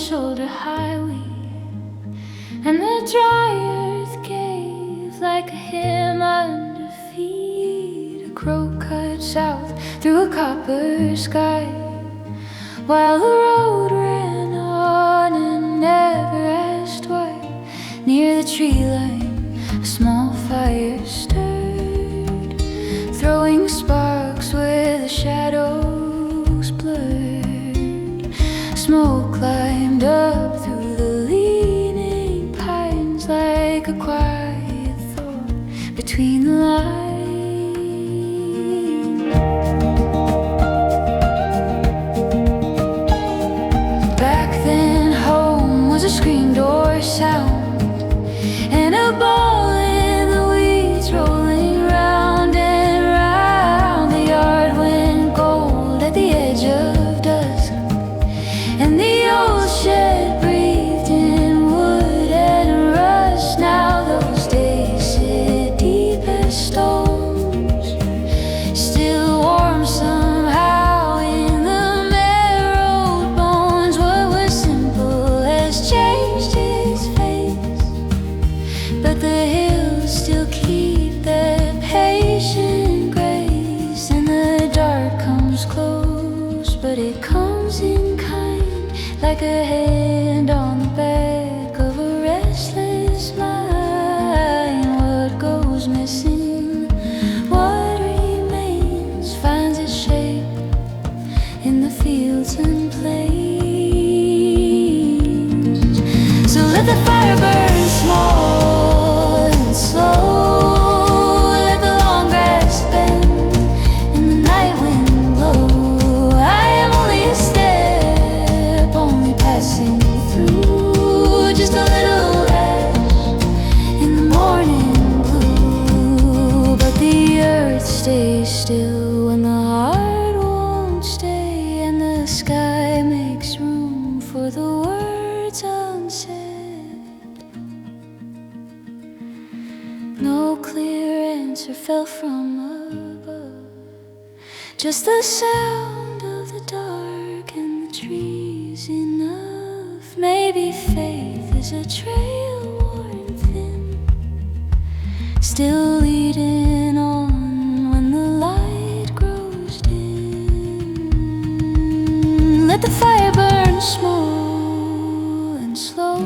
shoulder-high weave, and the dry earth gave like a hymn under feet. A crow cut south through a copper sky, while the road ran on and never asked why. Near the tree line, a small fire stirred, throwing sparks where the shadows blurred. Smoke climbed up through the leaning pines like a quiet thought between the lines. Back then, home was a screen door sound, and a ball in the weeds rolling round and round. The yard went gold at the edge of dusk, and the old shed breathed in wood and rust. Now those days sit deep as stones, still warm somehow in the marrowed bones. What was simple has changed its face, but the hills still keep their patient grace. And the dark comes close, but it comes in kind, like a hand on the back of a restless mind. What goes missing, what remains, finds its shape in the fields and plains. So let the fire burn small and slow, let the long grass bend and the night wind blow. I am only a step, only passing through, just a little ash in the morning blue. But the earth stays still when the heart won't stay, and the sky makes room for the words unsaid. No clear answer fell from above, just the sound of the dark and the trees enough. Maybe faith is a trail worn thin, still leading on when the light grows dim. Let the fire burn small and slow,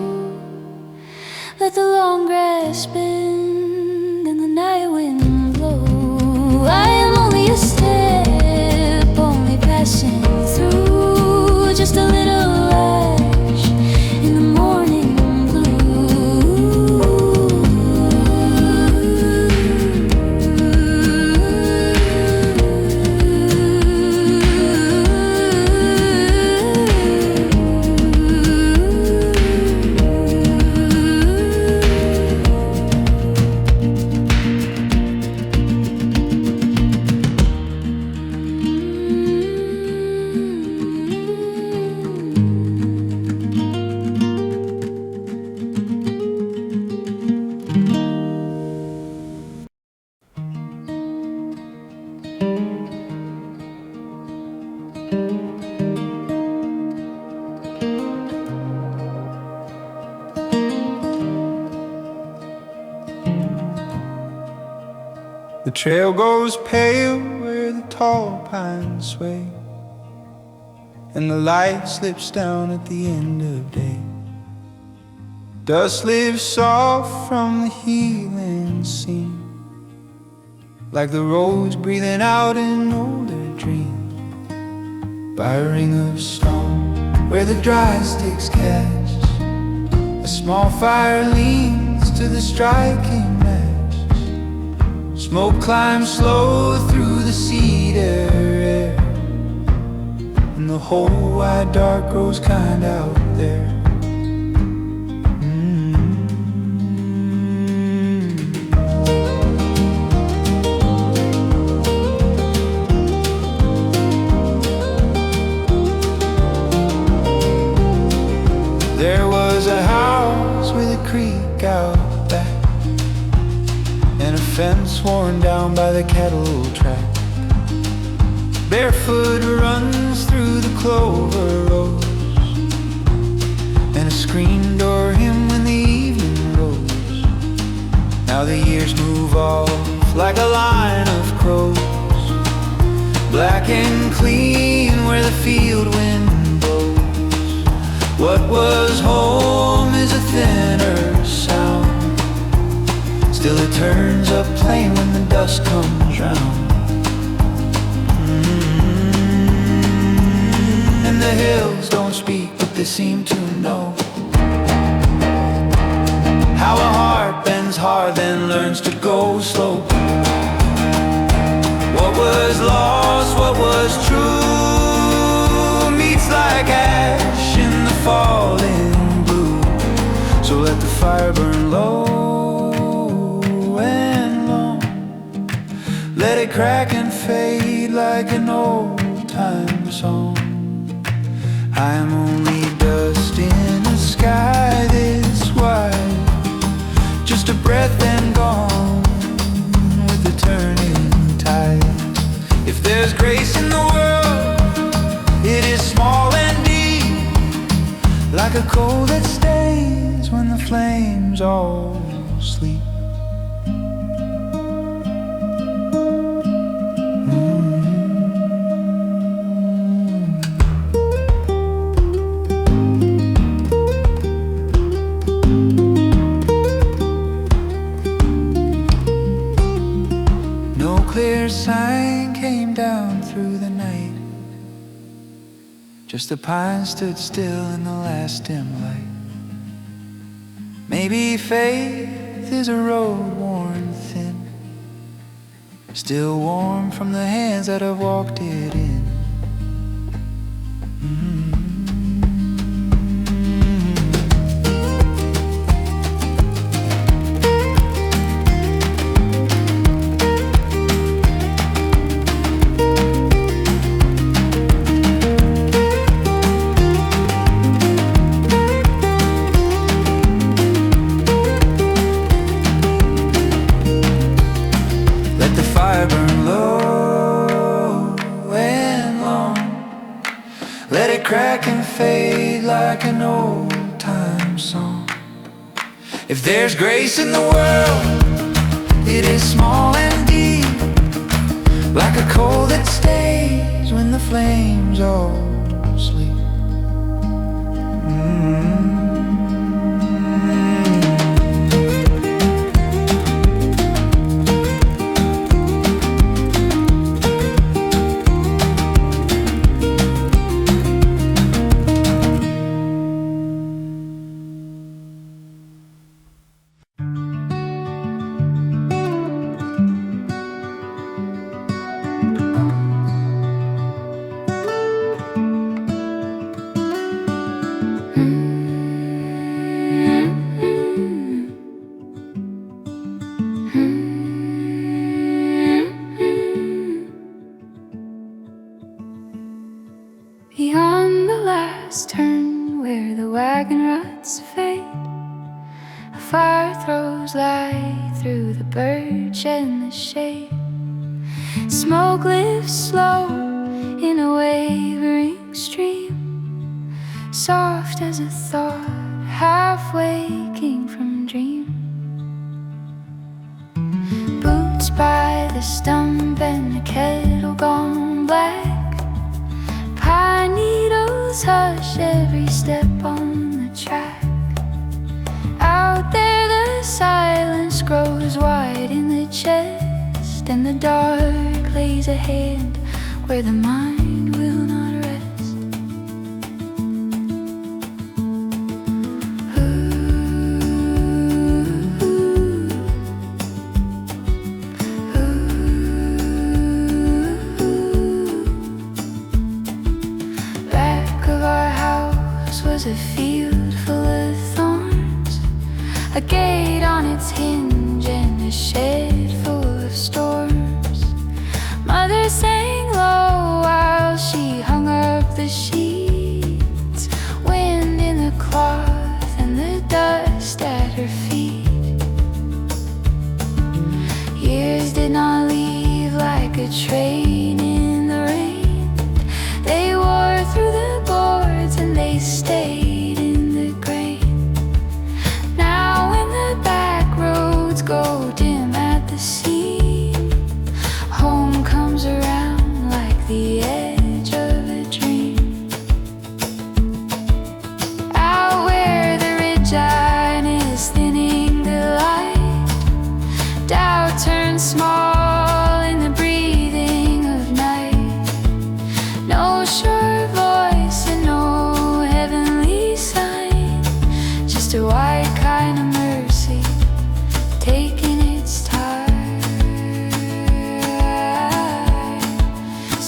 let the long grass bend and the night wind blow. I am only a step, only passing through, just a little ash in the morning The trail goes pale where the tall pines sway, and the light slips down at the end of day. Dust lifts soft from the healing scene, like the roads breathing out an older dream. By a ring of stone where the dry sticks catch, a small fire leans to the striking match. Smoke climbs slow through the cedar air, and the whole wide dark grows kind out there. There was a house with a creek out back, and a fence worn down by the cattle track. Barefoot runs through the clover rows, screen door him when the evening rose. Now the years move off like a line of crows, black and clean where the field wind blows. What was home is a thinner sound, still it turns up plain when the dust comes round. And the hills don't speak, but they seem to know how a heart bends hard, then learns to go slow. What was lost, what was true, meets like ash in the falling blue. So let the fire burn low and long, let it crack and fade like an old-time song. I am only dust in a sky this wide, just a breath and gone with the turning tide. If there's grace in the world, it is small and deep, like a coal that stays when the flames all sleep. Clear sign came down through the night, just the pine stood still in the last dim light. Maybe faith is a road worn thin, still warm from the hands that have walked it in. Burn low and long, let it crack and fade like an old-time song. If there's grace in the world, it is small and deep, like a coal that stays when the flames all sleep. Beyond the last turn where the wagon ruts fade, a fire throws light through the birch and the shade. Smoke lifts slow in a wavering stream, soft as a thought, half waking from dream. Boots by the stump and the kettle gone black, pine needles hush every step on the track. Out there the silence grows wide in the chest, and the dark lays a hand where the mind will not rest. Was a field full of thorns, a gate on its hinge and a shed full of storms. Mother sang low while she hung up the sheets, wind in the cloth and the dust at her feet. Years did not leave like a train in the rain. They wore through the boards and they stayed in the grain.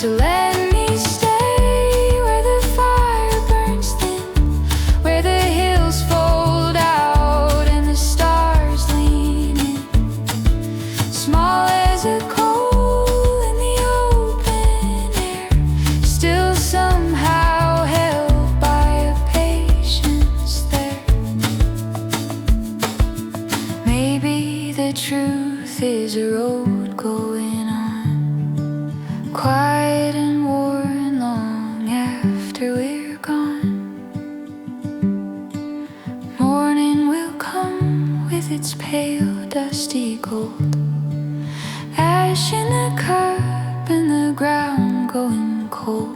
So let me stay where the fire burns thin, where the hills fold out and the stars lean in, small as a coal in the open air, still somehow held by a patience there. Maybe the truth is a road going on, quiet and worn long after we're gone. Morning will come with its pale dusty gold, ash in the cup and the ground going cold.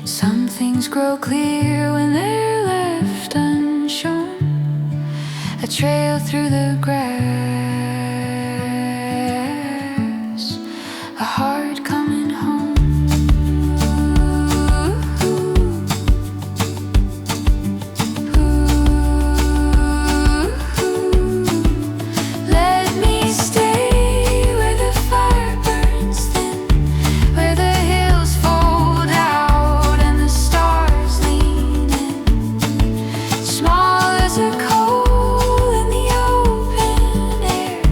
Some things grow clear when they're left unshown, a trail through the grass, a heart coming home. Let me stay where the fire burns thin, where the hills fold out and the stars lean in, small as a coal in the open air,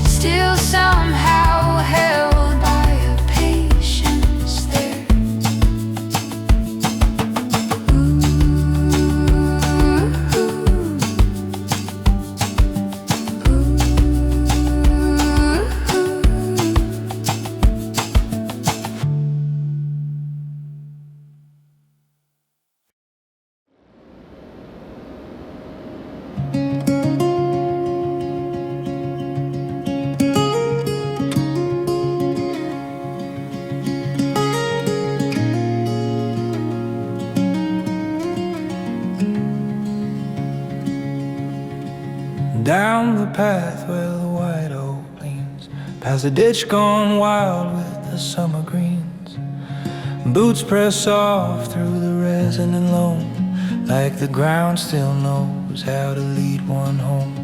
still somehow held by a patience there. Down the path where the white oak leans, past the ditch gone wild with the summer greens. Boots press soft through the resin and loam, like the ground still knows how to lead one home.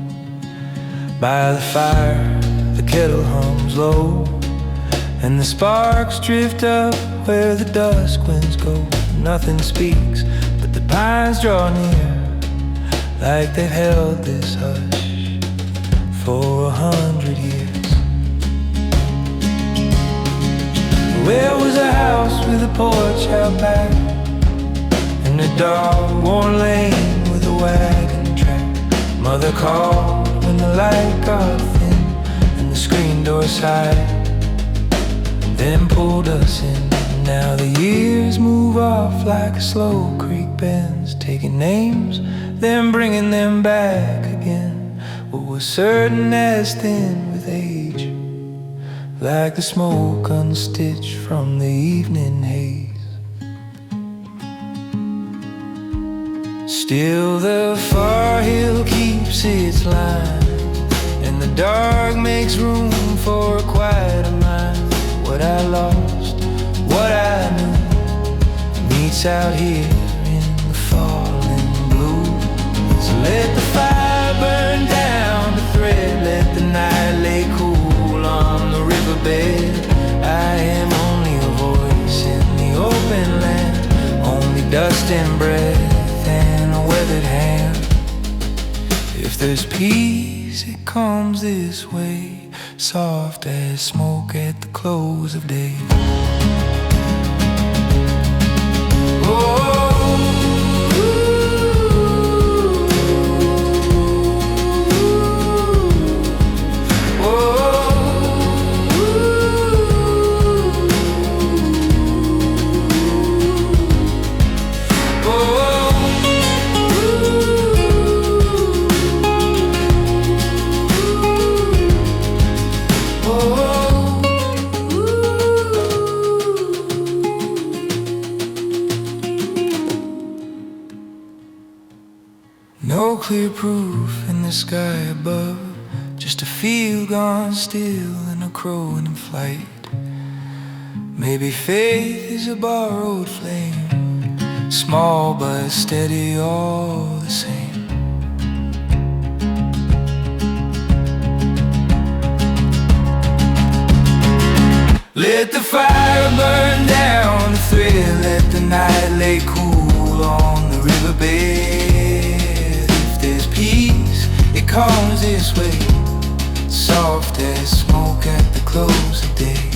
By the fire, the kettle hums low, and the sparks drift up where the dusk winds go. Nothing speaks, but the pines draw near, like they've held this hush for 100 years. Where was a house with a porch out back, and a dog-worn lane with a wagon track? Mother called when the light got thin and the screen door sighed, then pulled us in. Now the years move off like a slow creek bends, taking names, then bringing them back again. What was certain as thin with age, like the smoke unstitched from the evening haze. Still the far hill keeps its line, and the dark makes room for a quieter mind. What I lost, what I knew, meets out here in the falling blue. So let the fire burn down the thread, let the night lay cool on the riverbed. I am only a voice in the open land, only dust and breath and a weathered hand. If there's peace, it comes this way, soft as smoke at the close of day. No clear proof in the sky above, just a field gone still and a crow in flight. Maybe faith is a borrowed flame, small but steady all the same. Let the fire burn down. stay cool on the riverbed. If there's peace, it comes this way, soft as smoke at the close of day.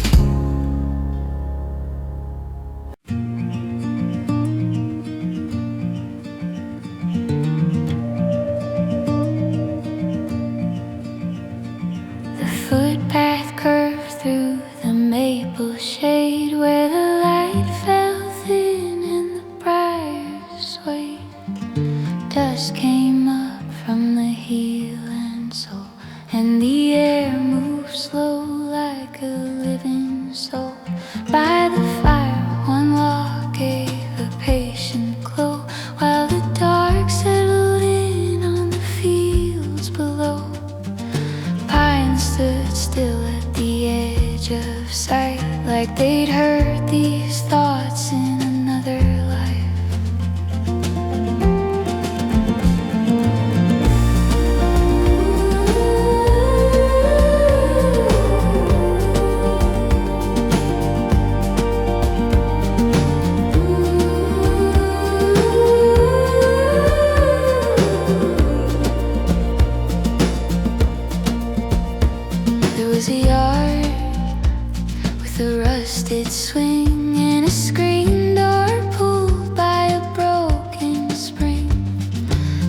The footpath curved through the maple shade where the light fell thin and the briars swayed. Dust came up from the heel and soul, and the air moved slow like a living soul. By the fire, one log gave a patient glow, while the dark settled in on the fields below. Pines stood still at the edge of sight, like they'd heard these thoughts in another life. There was a yard with a rusted swing and a screen door pulled by a broken spring.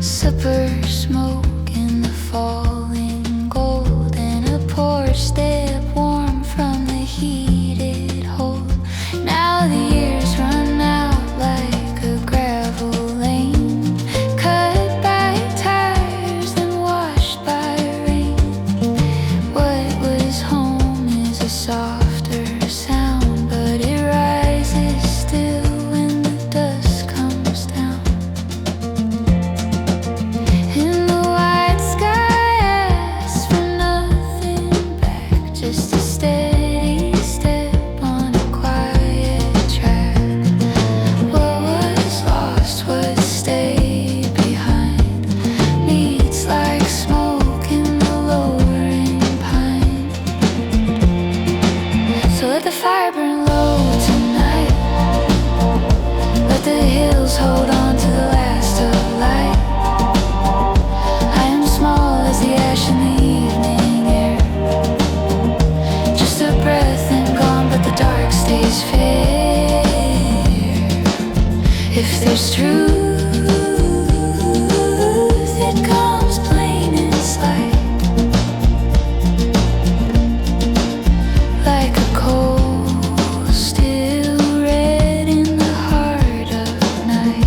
Supper smoke in the falling gold, and a porch step warm from the heated hold. Now the years run out like a gravel lane, cut by tires then washed by rain. What was home is a softer sound, but it rises still when the dust comes down. And the white sky asks for nothing back, just a steady step on a quiet track. What was lost, what stayed behind, meets like smoke in the lowering pine. So let the fire burn low tonight, let the hills hold on to the last of light. I am small as the ash in the evening air, just a breath and gone, but the dark stays fair. If there's truth, it comes plain in sight, like a coal still red in the heart of night.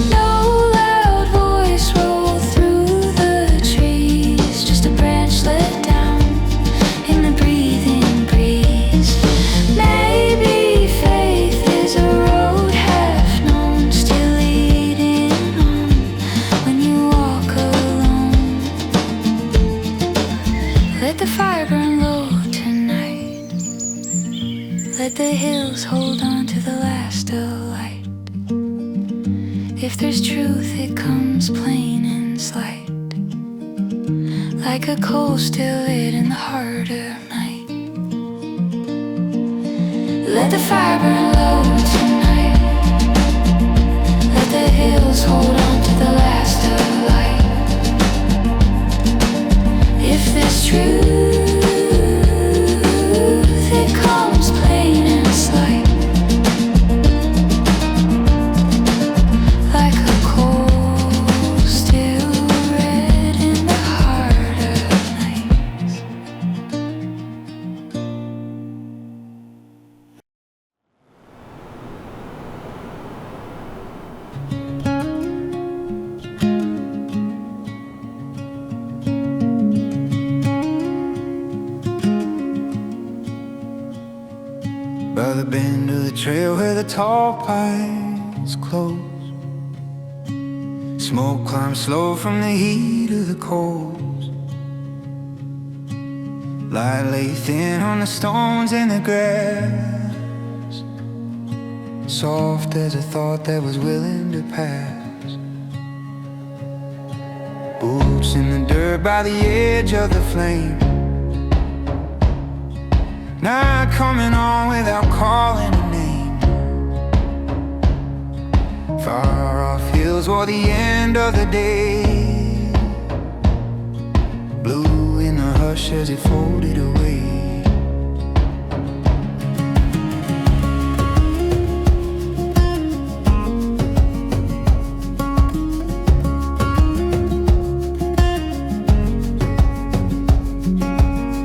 No loud voice rolled through the trees, just a branch let down in the breathing breeze. Maybe faith is a road half known, still leading on when you walk alone. Let the fire burn low tonight, let the hills hold on to the last of light. If there's truth, it comes plain in sight, like a coal still lit in the heart of night. Let the fire burn low tonight, let the hills hold on to the last of light. If there's truth, it comes plain in sight, like a coal still red in the heart of night. By the bend of the trail where the tall pines close, smoke climbs slow from the heat of the coals. Light lay thin on the stones and the grass, soft as a thought that was willing to pass. Boots in the dirt by the edge of the flame. Now I coming on without calling a name. Far off hills or the end of the day, blue in the hush as it folded away.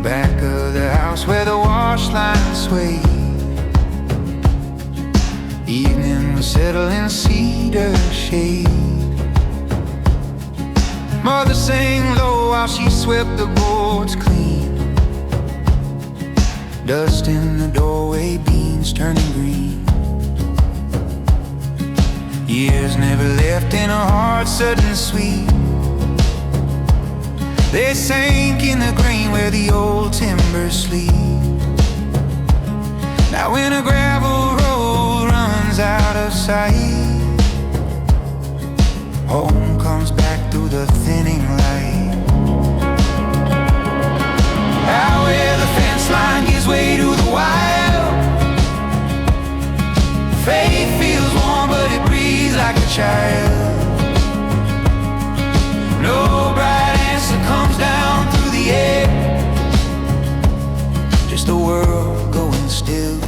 Back of the house where the wash line swayed, evening was settling cedar shade. Mother sang low while she swept the boards clean. Dust in the doorway, beans turning green. Years never left in a heart sudden sweet. They sank in the grain where the old timbers sleep. Now when a gravel road runs out of sight, home comes back through the thinning light. Out where the fence line gives way to the wild, faith feels warm but it breathes like a child. No bright answer comes down through the air, just a world going still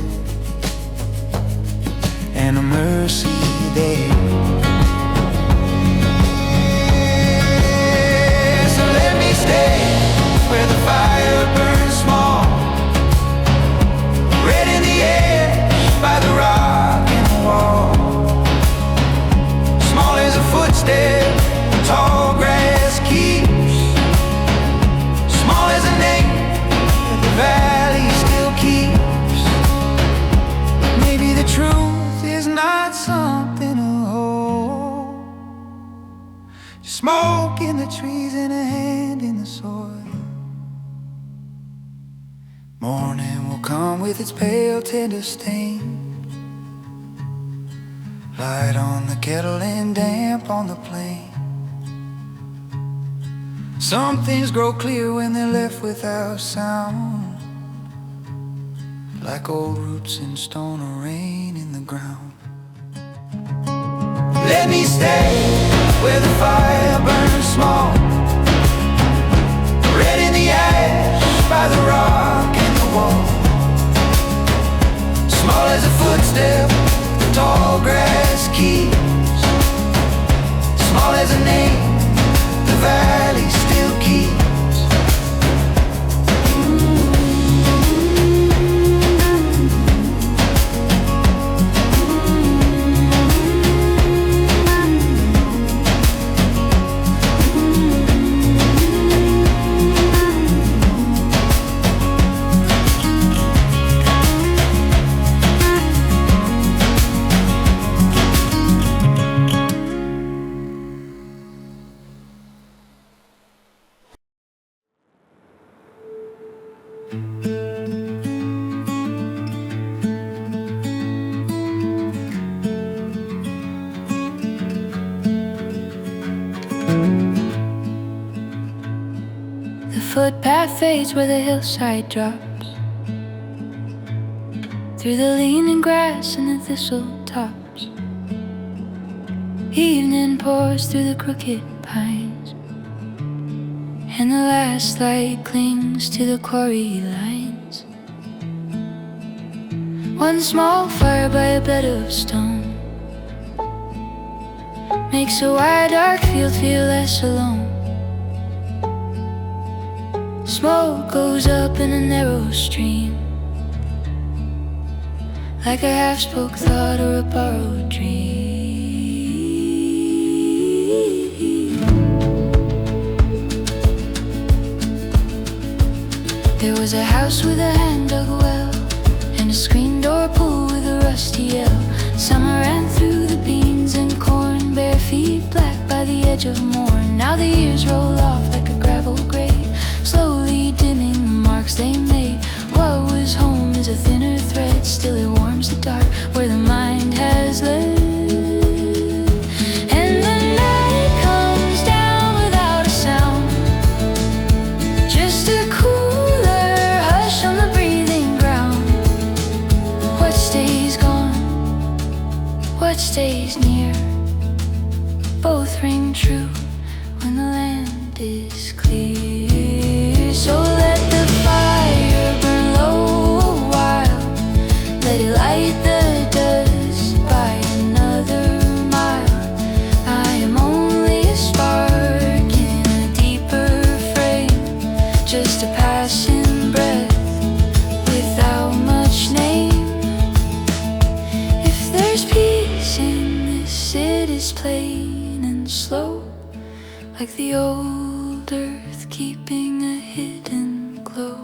and a mercy there. So let me stay where the fire burns small, red in the air by the rock and the wall. Small as a footstep, tall grass keeps, small as a name that the valley still keeps. Maybe the truth is not something to hold, just smoke in the trees and a hand in the soil. Morning will come with its pale tender stain, light on the kettle and damp on the plain. Some things grow clear when they're left without sound, like old roots in stone or rain in the ground. Let me stay where the fire burns small, red in the ash by the rock and the wall. Small as a footstep, the tall grass keeps, small as a name the valley still keeps. Footpath fades where the hillside drops, through the leaning grass and the thistle tops. Evening pours through the crooked pines, and the last light clings to the quarry lines. One small fire by a bed of stone makes a wide dark field feel less alone. Smoke goes up in a narrow stream, like a half-spoke thought or a borrowed dream. There was a house with a hand-dug well, and a screen door pull with a rusty yell. Summer ran through the beans and corn, bare feet black by the edge of morn. Now the years roll off like a gravel grave, slowly dimming the marks they made. What was home is a thinner thread, still it warms the dark where the mind has lived. And the night comes down without a sound, just a cooler hush on the breathing ground. stays near. Both ring true when the land is clear. So let the fire burn low a while. Let it light the dust by another mile. I am only a spark in a deeper frame, just a passing breath without much name. If there's peace in this, it is plain and slow, like the old earth keeping a hidden glow.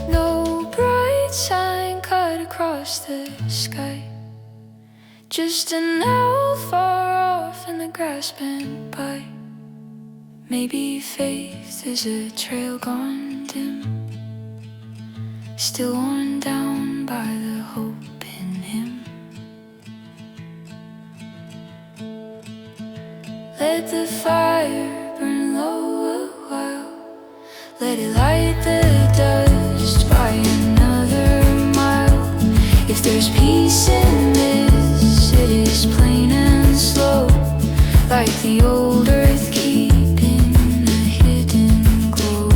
No bright sign cut across the sky, just an owl far off and the grass bent by. Maybe faith is a trail gone dim, still worn down by the hope in him. Let the fire burn low a while. Let it light the dust by another mile. If there's peace in this, it is plain and slow, like the old earth keeping a hidden glow.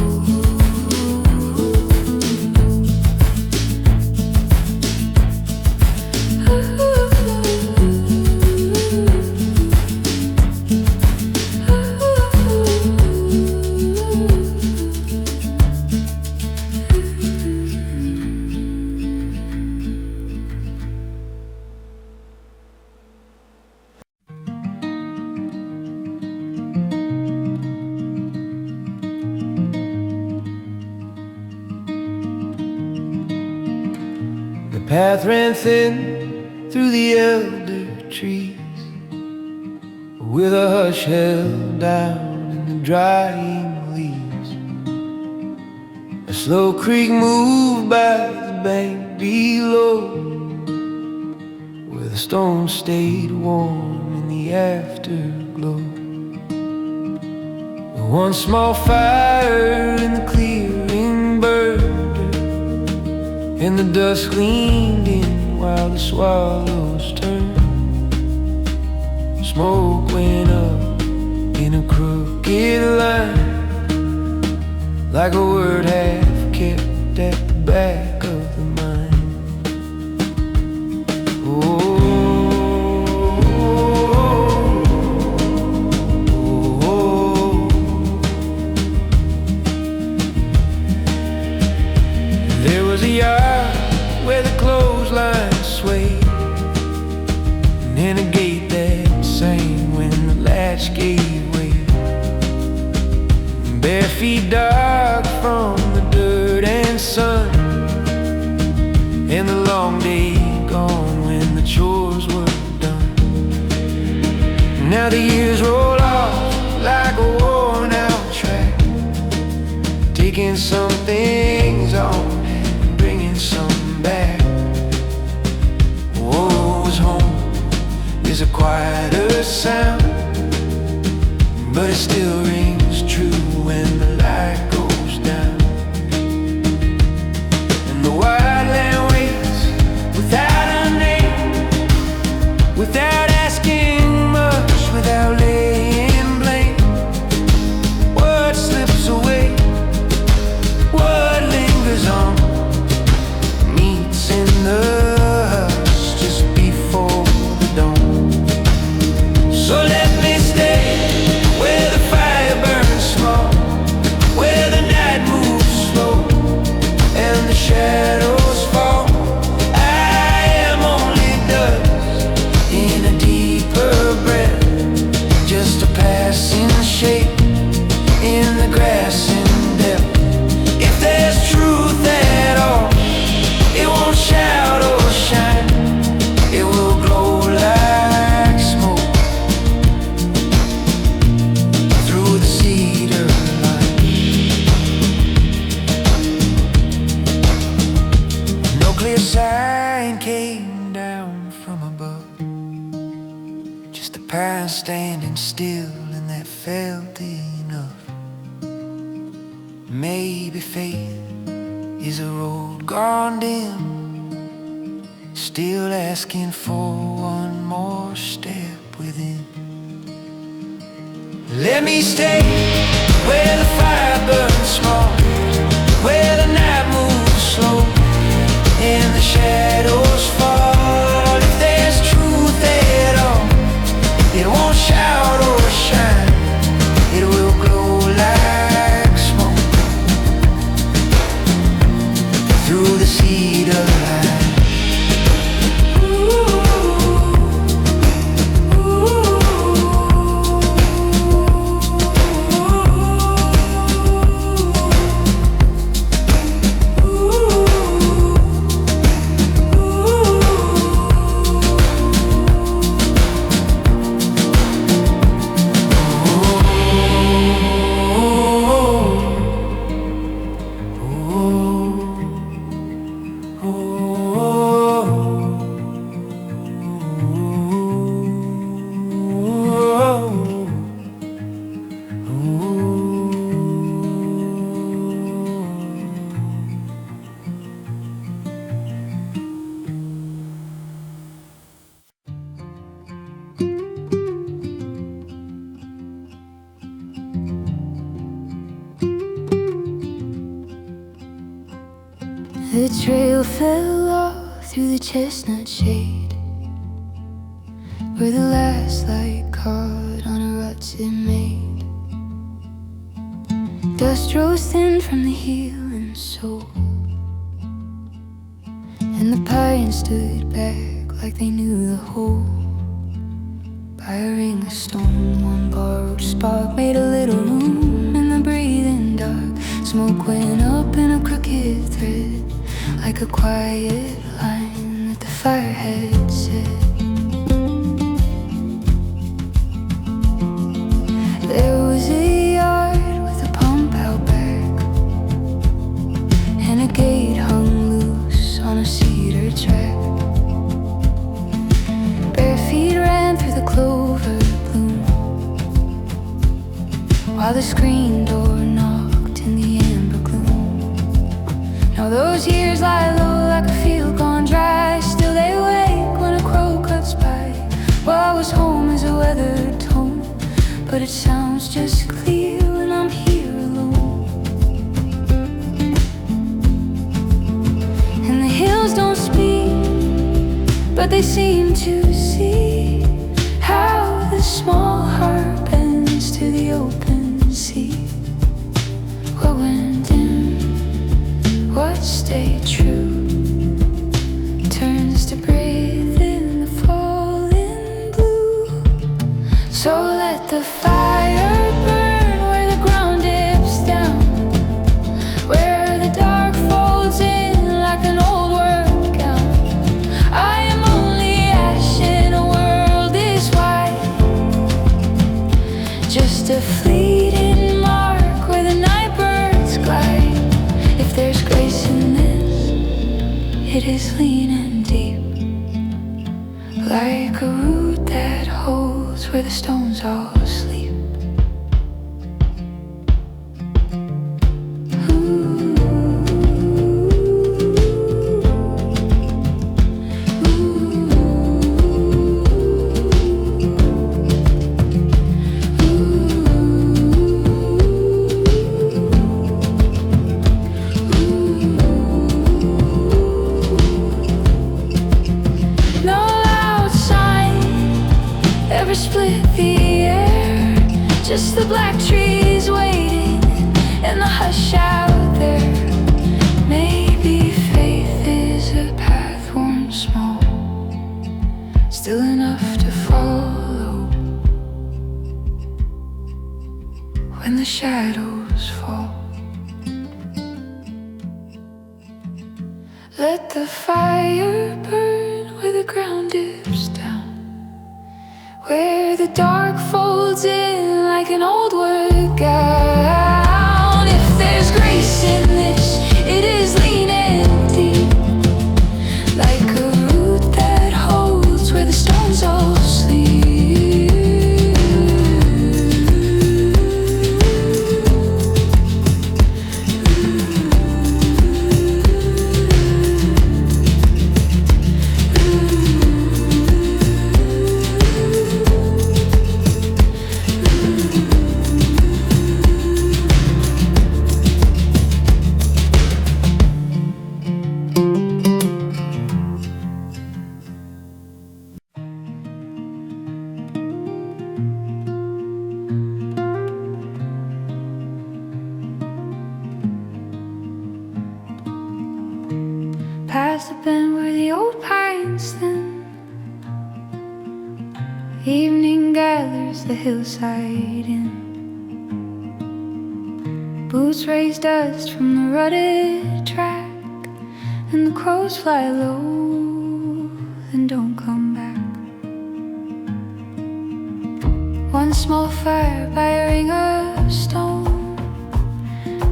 The path ran thin through the elder trees, with a hush held down in the drying leaves. A slow creek moved by the bank below, where the stones stayed warm in the afterglow. One small fire in the clearing burned, and the dust gleamed in while the swallows turned. Smoke went up in a crooked line, like a word half kept at the back of the mind. Oh, oh, oh. There was a yard where the clothesline swayed, and then a gate that sang when the latch gave way. Bare feet dark from the dirt and sun, and the long day gone when the chores were done. Now the years roll off like a worn out track, taking some things on and bringing some back. Woe's home is a quieter sound, but it still rings true when the light goes down. And the wild land waits without a name, without asking much, without laying blame. What slips away, what lingers on, meets in the hush just before the dawn. So let me stay where the fire burns small, where the night moves slow and the shadows fall. I am only dust in a deeper breath, just a passing shape in the grass in depth. If there's truth at all, it won't shout or shine, it will glow like smoke through the cedar line. No clear sign came down from above, just the past standing still, and that felt enough. Maybe faith is a road gone dim, still asking for one more step within. Let me stay where the fire burns small, where the night moves slow and the shadows fall. If there's truth at all, it won't shout or shine, it will glow like smoke through the cedar line. The trail fell off through the chestnut shade, where the last light caught on a ruts it made. Dust rose thin from the healing soul, and the pines stood back like they knew the hole. By a ring of stone, one borrowed spark made a little room in the breathing dark. Smoke went up in a crooked thread, like a quiet line that the fire had said. There was a yard with a pump out back, and a gate hung loose on a cedar track. Bare feet ran through the clover bloom, while the screen door knocked in the amber gloom. Now those years lie low like a field gone dry, still they wake when a crow cuts by. Well, I was home is a weathered tone, but it sounds just clear when I'm here alone. And the hills don't speak, but they seem to see how the small heart bends to the open sea. What went dim, what stayed true, turns to breathe in the falling blue. So let the fire burn where the ground dips down, where the dark folds in like an old work gown. I am only ash in a world this wide, just a fleeting mark where the night birds glide. If there's grace in this, it is leaning deep, like a root that holds where the stones all sleep. No outside ever split the air, just the black trees waiting and the hush out there. Maybe faith is a path worn small, still enough to follow when the shadows fall. Let the fire burn where the ground dips down, where the dark folds in like an old work gown. If there's grace in this, it is leaning deep, like a root that holds where the stones all sleep. Evening gathers the hillside in. Boots raise dust from the rutted track, and the crows fly low and don't come back. One small fire by a ring of stone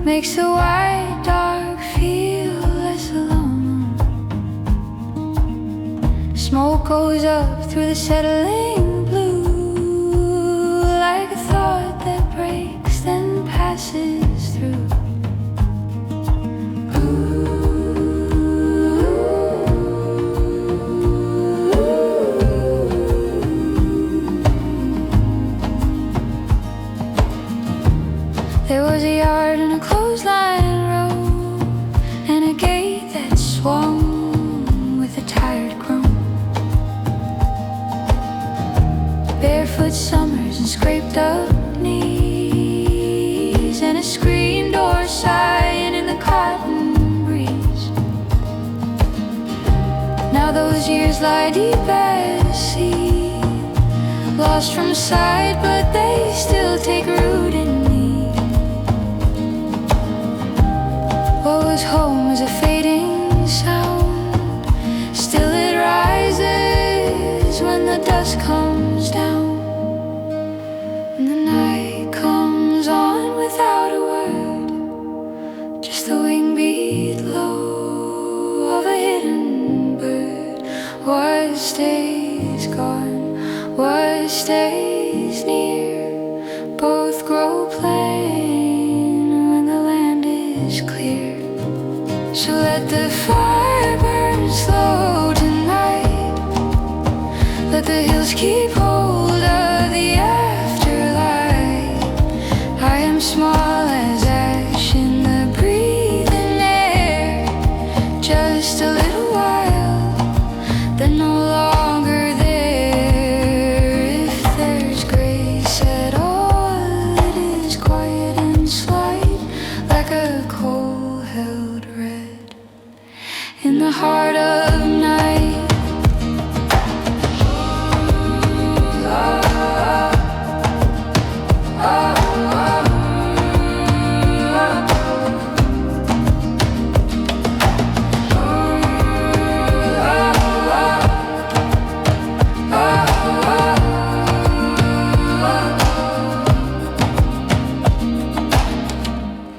makes the white dark feel less alone. Smoke goes up through the settling blue, like a thought that breaks then passes through. There was a yard and a clothesline row, and a gate that swung with a tired groan. Barefoot summers and scraped up knees, and a screen door sighing in the cotton breeze. Now those years lie deep as the sea, lost from sight, but they still take root in me. What was home is a fading sound, still it rises when the dust comes down, and the night comes on without a word, just the wing beat low of a hidden bird. What stays gone, what stays near, both grow plain when the land is clear. So let the fire burn slow tonight, let the hills keep hold of the afterlight. I am small as ash in the breathing air, just a little while, then no longer there. If there's grace at all, it is quiet and slight, like a coal held red in the heart of night.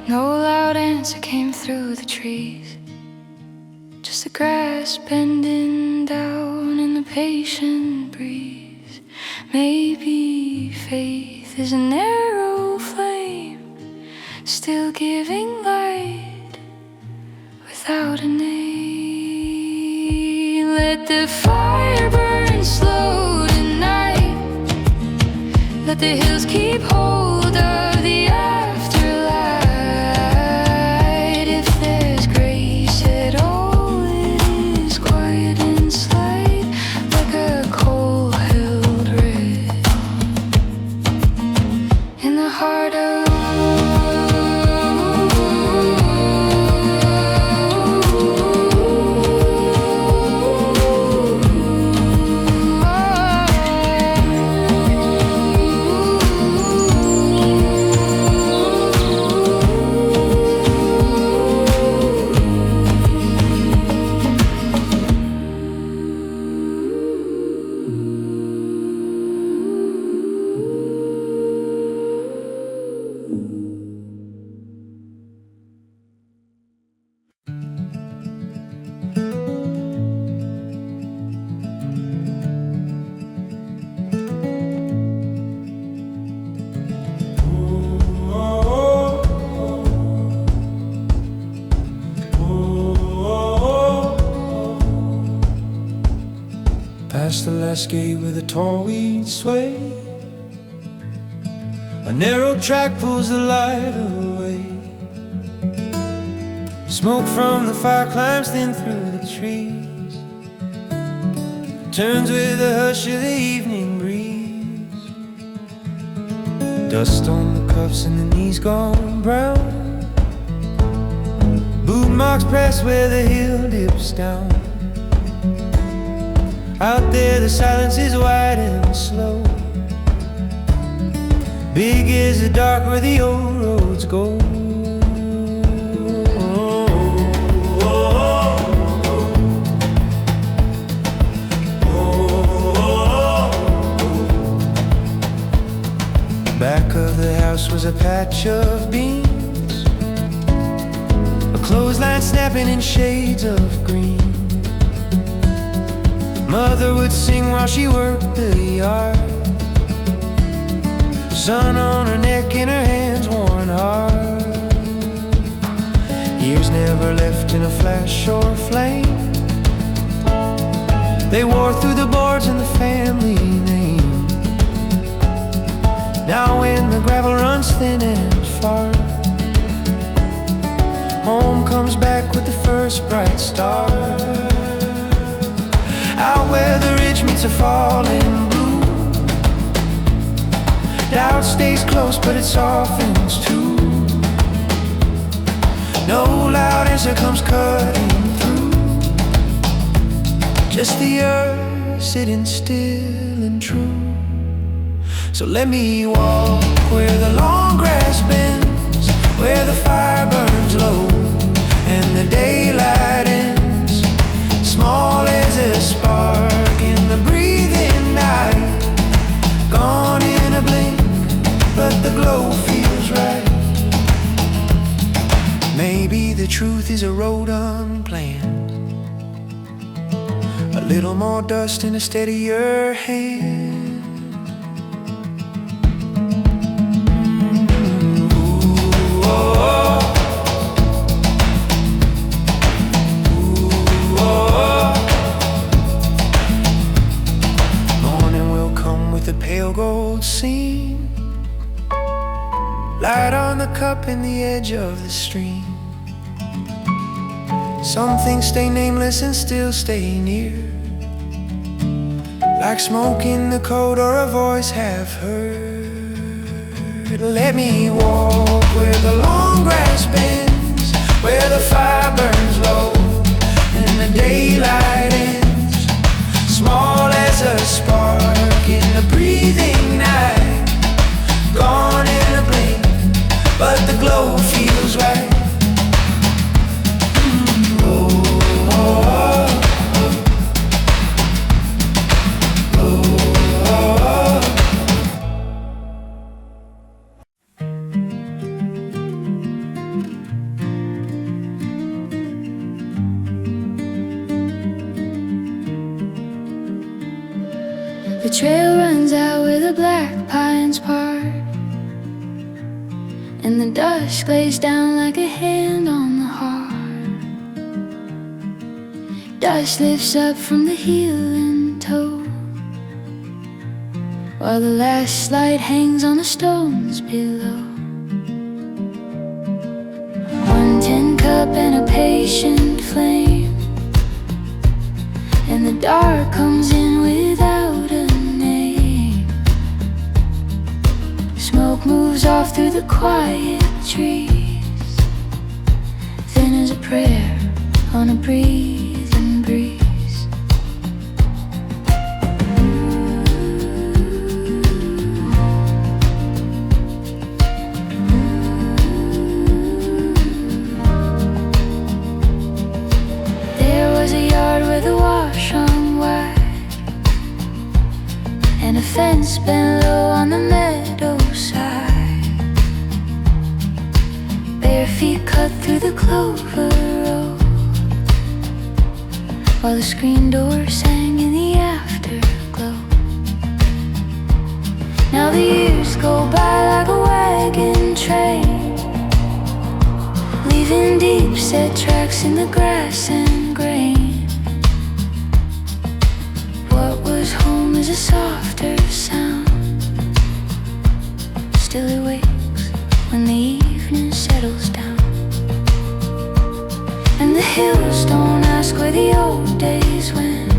No loud answer came through the trees, just the grass bending down in the patient breeze. Maybe faith is a narrow flame, still giving light without a name. Let the fire burn slow tonight, let the hills keep hold of the afterlight. If there's grace at all, it is quiet and slight, like a coal held red in the heart of past the last gate where the tall weeds sway. A narrow track pulls the light away. Smoke from the fire climbs thin through the trees, turns with the hush of the evening breeze. Dust on the cuffs and the knees gone brown, boot marks pressed where the hill dips down. Out there the silence is wide and slow, Big is the dark where the old roads go. Back of the house was a patch of beans, a clothesline snapping in shades of green. Mother would sing while she worked the yard, sun on her neck and her hands worn hard. Years never left in a flash or flame, they wore through the boards and the family name. Now when the gravel runs thin and far, home comes back with the first bright star. Out where the ridge meets a falling blue, doubt stays close but it softens too. No loud answer comes cutting through, just the earth sitting still and true. So let me walk where the long grass bends, where the fire burns low and the daylight ends, small as a spark in the breathing night, gone in a blink, but the glow feels right. Maybe the truth is a road unplanned, a little more dust in a steadier hand. Gold scene, light on the cup in the edge of the stream. Some things stay nameless and still stay near, like smoke in the cold or a voice half heard. Let me walk where the long grass bends, where the fire burns low and the daylight ends, small as a spark in the breathing night, gone in a blink, but the glow feels right. The trail runs out where the black pines part, and the dusk lays down like a hand on the heart. Dust lifts up from the healing toe, while the last light hangs on the stones below. One tin cup and a patient flame, and the dark comes in without a name. Smoke moves off through the quiet trees, thin as a prayer on a breathing breeze. There was a yard where the wash hung wide, and a fence bent low on the meadow side. Bare feet cut through the clover row, while the screen door sang in the afterglow. Now the years go by like a wagon train, leaving deep set tracks in the grass and grain. What was home is a softer sound, still it wakes when the evening settles down. And the hills don't ask where the old days went,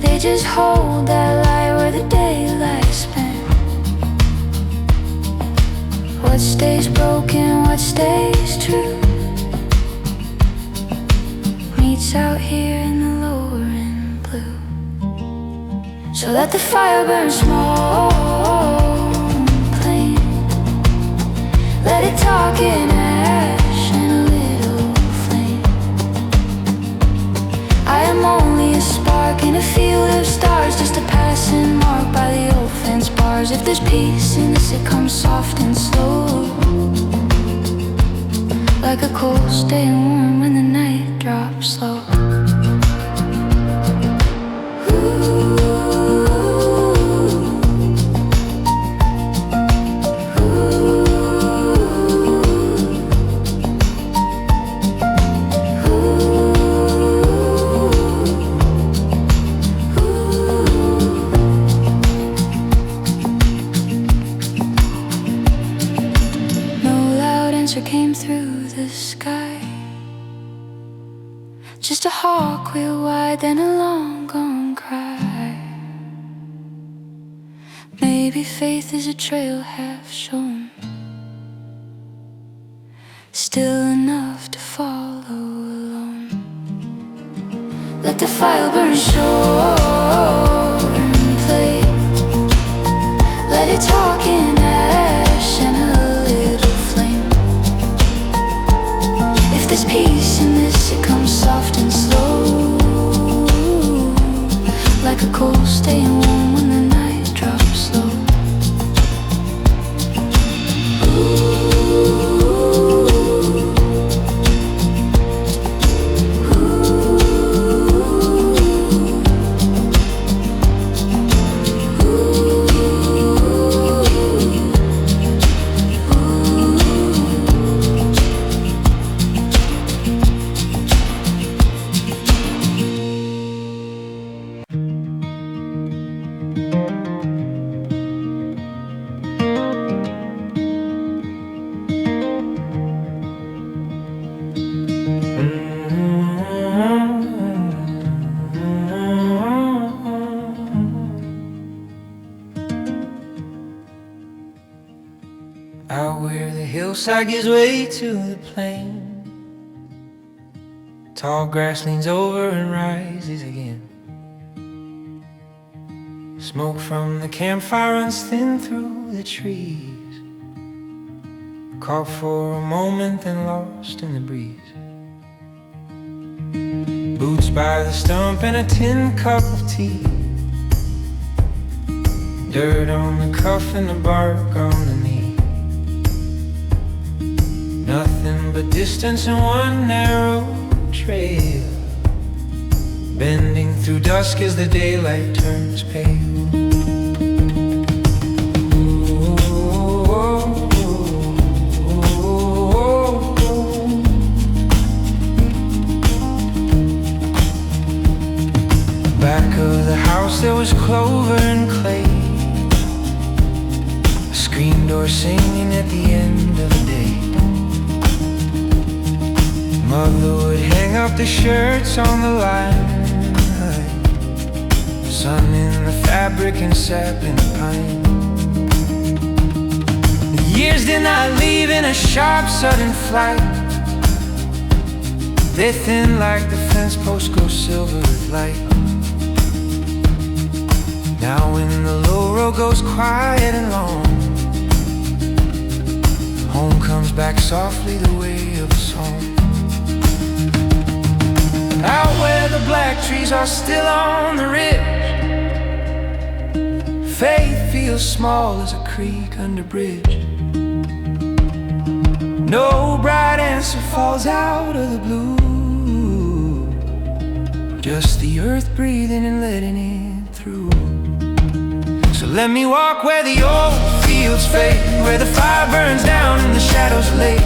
they just hold that light where the daylight spent. What stays broken, what stays true, meets out here in the lowering blue. So let the fire burn small, Let it talk in ash and a little flame. I am only a spark in a field of stars, just a passing mark by the old fence bars. If there's peace in this, it comes soft and slow, like a cold staying warm when the night drops slow. Came through the sky, just a hawk wheel wide, then a long gone cry. Maybe faith is a trail half shown, still enough to follow alone. Let the fire burn short and play. Let it talk in ash and a little flame. If there's peace in this, it comes soft and slow, like a cold staying warm when the night drops slow. Out where the hillside gives way to the plain, tall grass leans over and rises again. Smoke from the campfire runs thin through the trees, caught for a moment then lost in the breeze. Boots by the stump and a tin cup of tea, dirt on the cuff and the bark on the knee. Nothing but distance and one narrow trail, bending through dusk as the daylight turns pale. Back of the house there was clover and clay, a screen door singing at the end of the day. Mother would hang up the shirts on the line, sun in the fabric and sap in the pine. The years did not leave in a sharp sudden flight, they thin like the fence posts go silver with light. Now when the low road goes quiet and long, home comes back softly the way of a song. Out where the black trees are still on the ridge, faith feels small as a creek under bridge. No bright answer falls out of the blue, just the earth breathing and letting it through. So let me walk where the old fields fade, where the fire burns down and the shadows lay,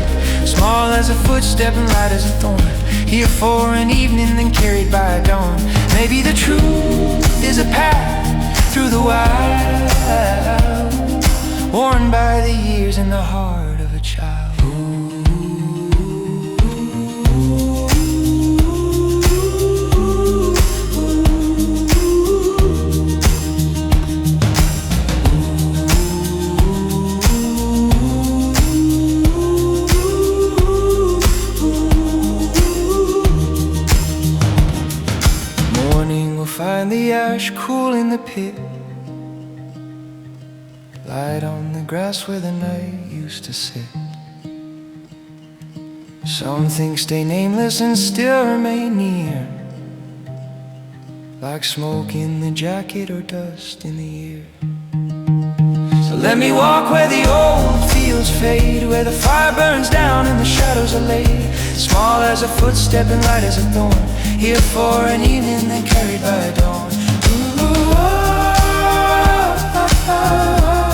small as a footstep and light as a thorn, here for an evening then carried by dawn. Maybe the truth is a path through the wild, worn by the years in the heart of a child. Find the ash cool in the pit, light on the grass where the night used to sit. Some things stay nameless and still remain near, like smoke in the jacket or dust in the air. So let me walk where the old fields fade, where the fire burns down and the shadows are laid, small as a footstep and light as a thorn, here for an evening then carried by a dawn. Ooh, oh, oh, oh, oh.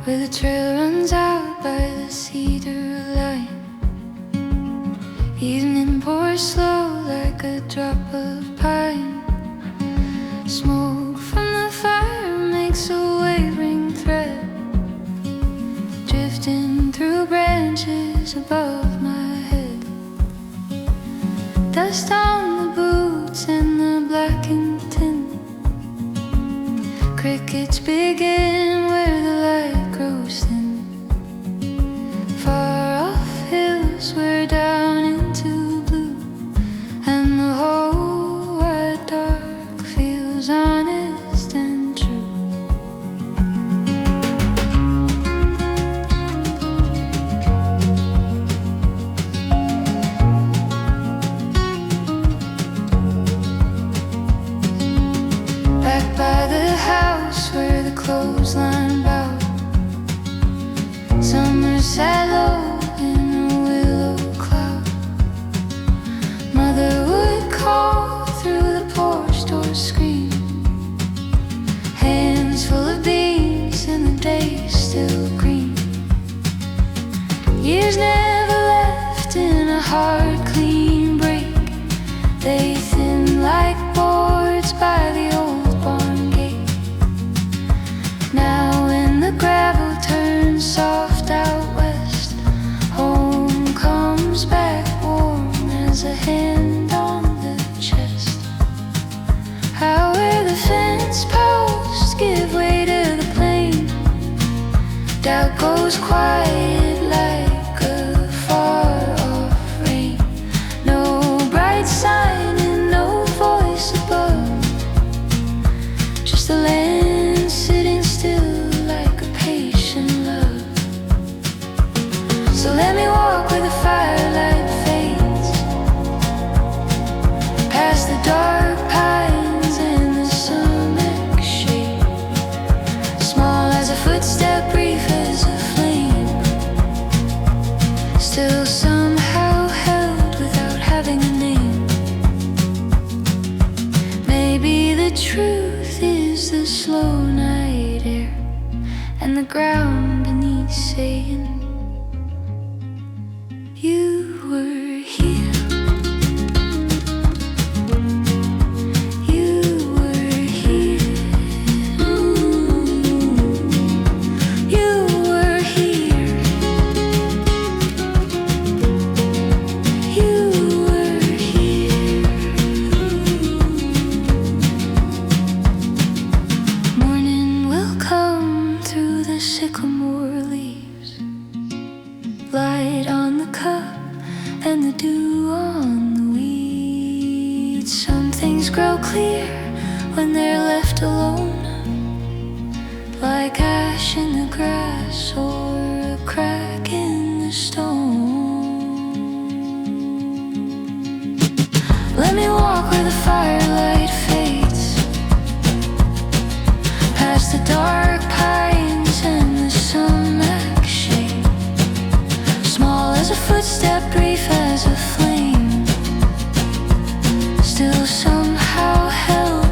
Where the trail runs out by the Cedar line, evening pours slow like a drop of pine. Smoke from the fire makes a wavering thread, drifting through branches above my head. Dust on the boots and the blackened tin. Crickets begin where the light grows thin. Far off hills we're down into blue, and the whole wide dark feels honest and true. Back by the house where the clothesline bowed, summer sat low in a willow cloud. Mother would call through the porch door screen, hands full of beans and the day still green. Years never left in a hard clean break, they thin like boards by the old barn gate. Now when the gravel turns soft out west, home comes back warm as a hand on the chest. How where the fence posts give way to the plain, doubt goes quiet like a far off rain. No bright sign and no voice above, just the land sitting still like a patient love. So let me walk where the firelight fades, past the dark pines and the sumac shade, small as a footstep, brief as a flame, still somehow held without having a name. Maybe the truth is the slow night air and the ground beneath saying, you were here. You were here. You were here. You were here. Morning will come through the sycamore leaves, light on the cup and the dew on the weeds. Some things grow clear when they're left alone, like ash in the grass or a crack in the stone. Let me walk where the firelight fades, past the dark pines and the sumac shade, small as a footstep, brief as a flame, still somehow held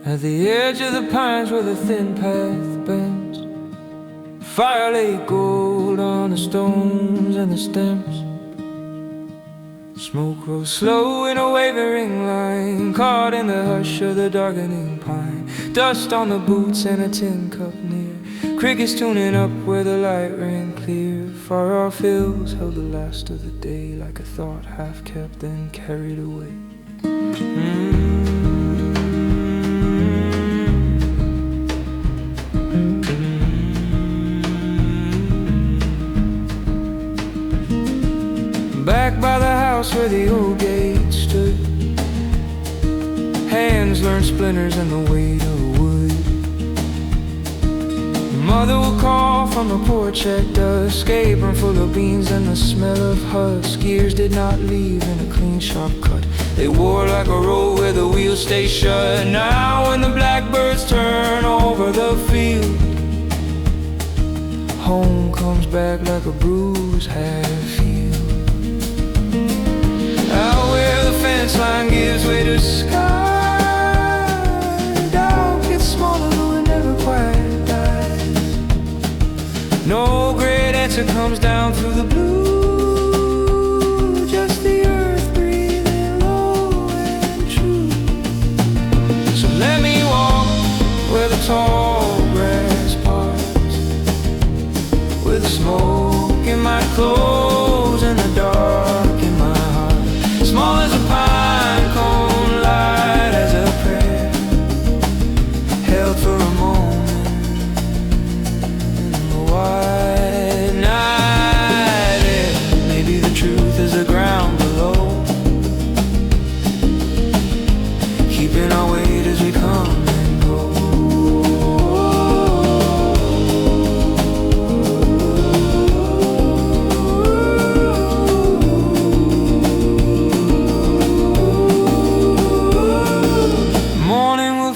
At the edge of the pines where the thin path bends, firelight gold on the stones and the stems. Smoke rose slow in a wavering line, caught in the hush of the darkening pine. Dust on the boots and a tin cup near, crickets tuning up where the light ran clear. Far off hills held the last of the day, like a thought half kept then carried away. Back by the house where the old gate stood, hands learned splinters and the weight of wood. Mother would call from the porch at dusk, apron full of beans and the smell of husk. Gears did not leave in a clean sharp cut, they wore like a road where the wheels stay shut. Now when the blackbirds turn over the field, home comes back like a bruised half-healed. Out where the fence line gives way to sky, doubt gets smaller though it never quite dies. No great answer comes down through the blue, just the earth breathing low and true. So let me walk where the tall grass parts, with the smoke in my clothes and the dark in my heart. Small as a pine cone, light as a prayer, held for a moment in the wide night air. Maybe the truth is the ground below, keeping our weight as we come and go.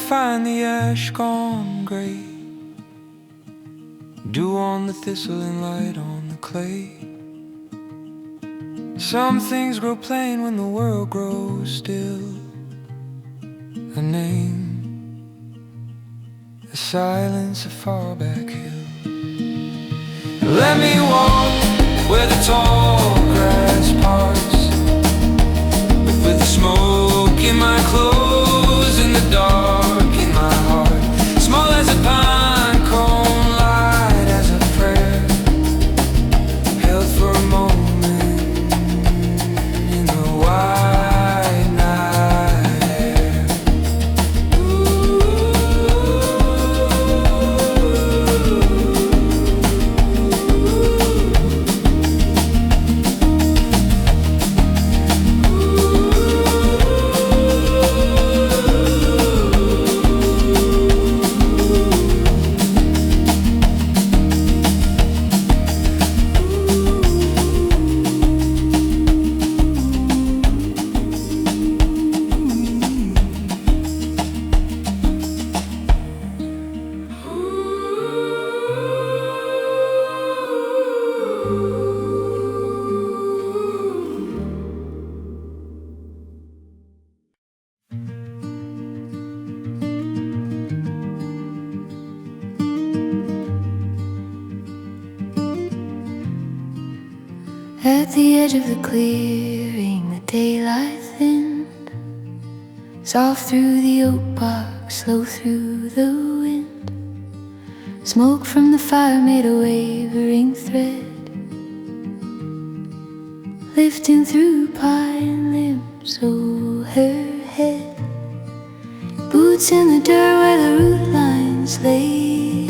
Find the ash gone grey, dew on the thistle and light on the clay. Some things grow plain when the world grows still. A name, the silence of far back hill. Let me walk where the tall grass parts, with the smoke in my clothes and the dark in my heart. Small as a pine cone, light as a prayer, held for a moment in the wide night air. At the edge of the clearing, the daylight thinned, soft through the oak bark, slow through the wind. Smoke from the fire made a wavering thread, lifting through pine limbs overhead. Boots in the dirt where the root lines lay.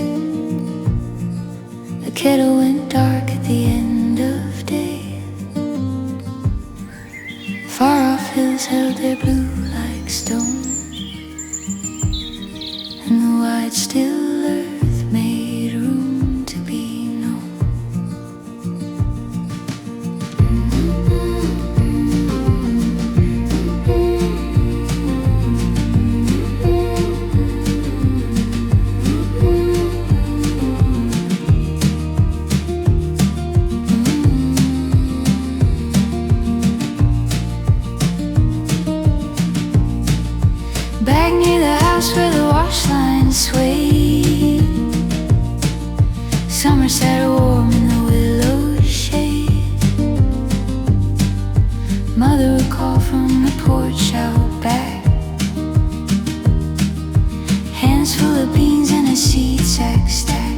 The kettle went dark at the end of day. Far off hills held their blue like stone, and the wide still earth made room to be known. Back near the house where the Hands full of beans and a seed sack stack.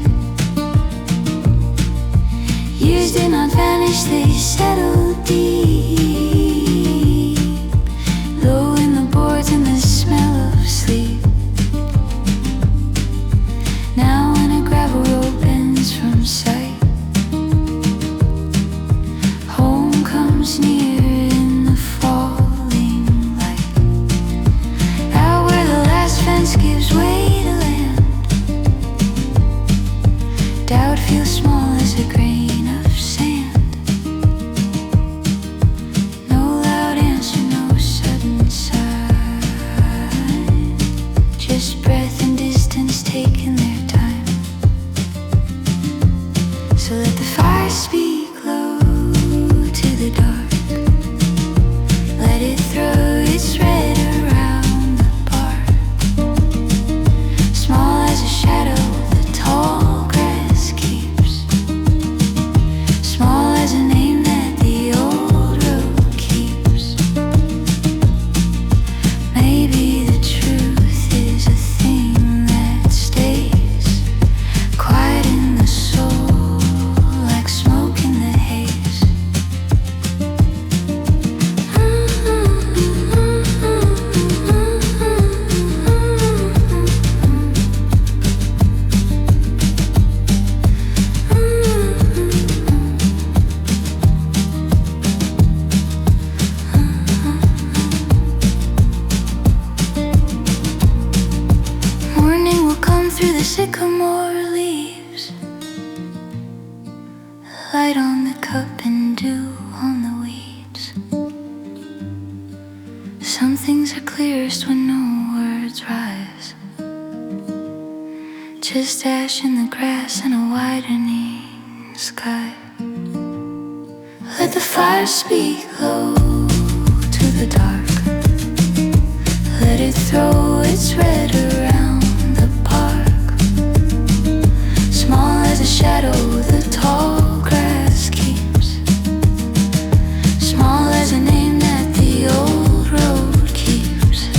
Years did not vanish, they settled deep, low in the boards and the smell of sleep. Now when a gravel road bends from sight, home comes near in the falling light. Out where the last fence gives way to land, doubt feels small as a grain of sand. No loud answer, no sudden sign, just breath and distance taking their time. So let the fire speak low to the dark. Let it throw its red around the bark. Small as a shadow the tall grass keeps, small as a name that the old road keeps. Maybe the truth is a thing that stays quiet in the soul, like smoke in the haze. Morning will come through the sycamore leaves, light on the cup and dew on the weeds. Some things are clearest when no words rise, just ash in the grass and a widening sky. Let the fire speak low to the dark. Let it throw its red around the park. Small as a shadow the tall grass keeps, small as a name that the old road keeps.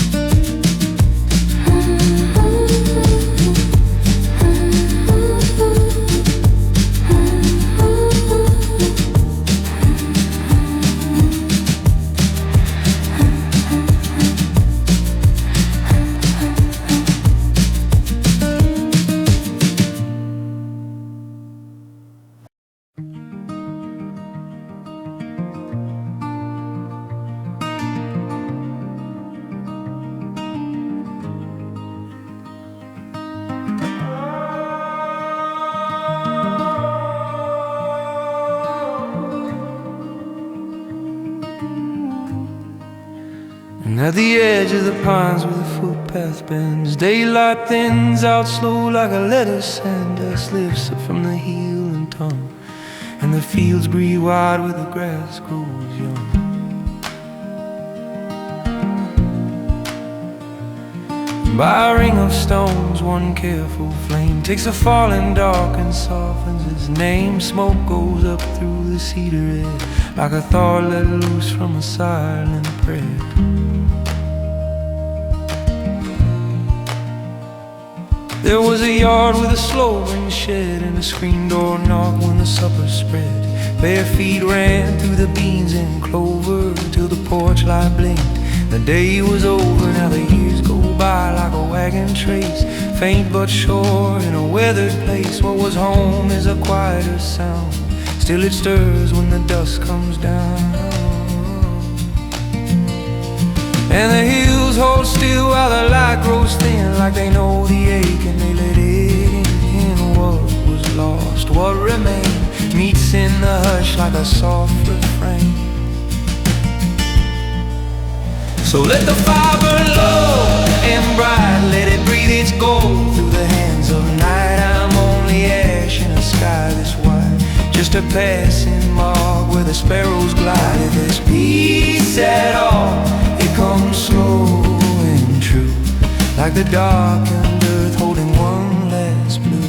And at the edge of the pines where the footpath bends, daylight thins out slow like a letter sand. Dust lifts up from the heel and tongue, and the fields breathe wide where the grass grows young. By a ring of stones, one careful flame takes a falling dark and softens its name. Smoke goes up through the cedar edge like a thought let loose from a silent prayer. There was a yard with a slow ring shed and a screen door knock when the supper spread. Bare feet ran through the beans and clover till the porch light blinked. The day was over, now the years go by like a wagon trace, faint but sure in a weathered place. What was home is a quieter sound, still it stirs when the dusk comes down. And the hills hold still while the light grows thin, like they know the ache and they let it in. What was lost, what remained, meets in the hush like a soft refrain. So let the fire burn low and bright, let it breathe its gold through the hands of night. I'm only ash in a sky this wide, just a passing mark where the sparrows glide. If there's peace at all, it comes slow and true, like the darkened earth holding one last blue.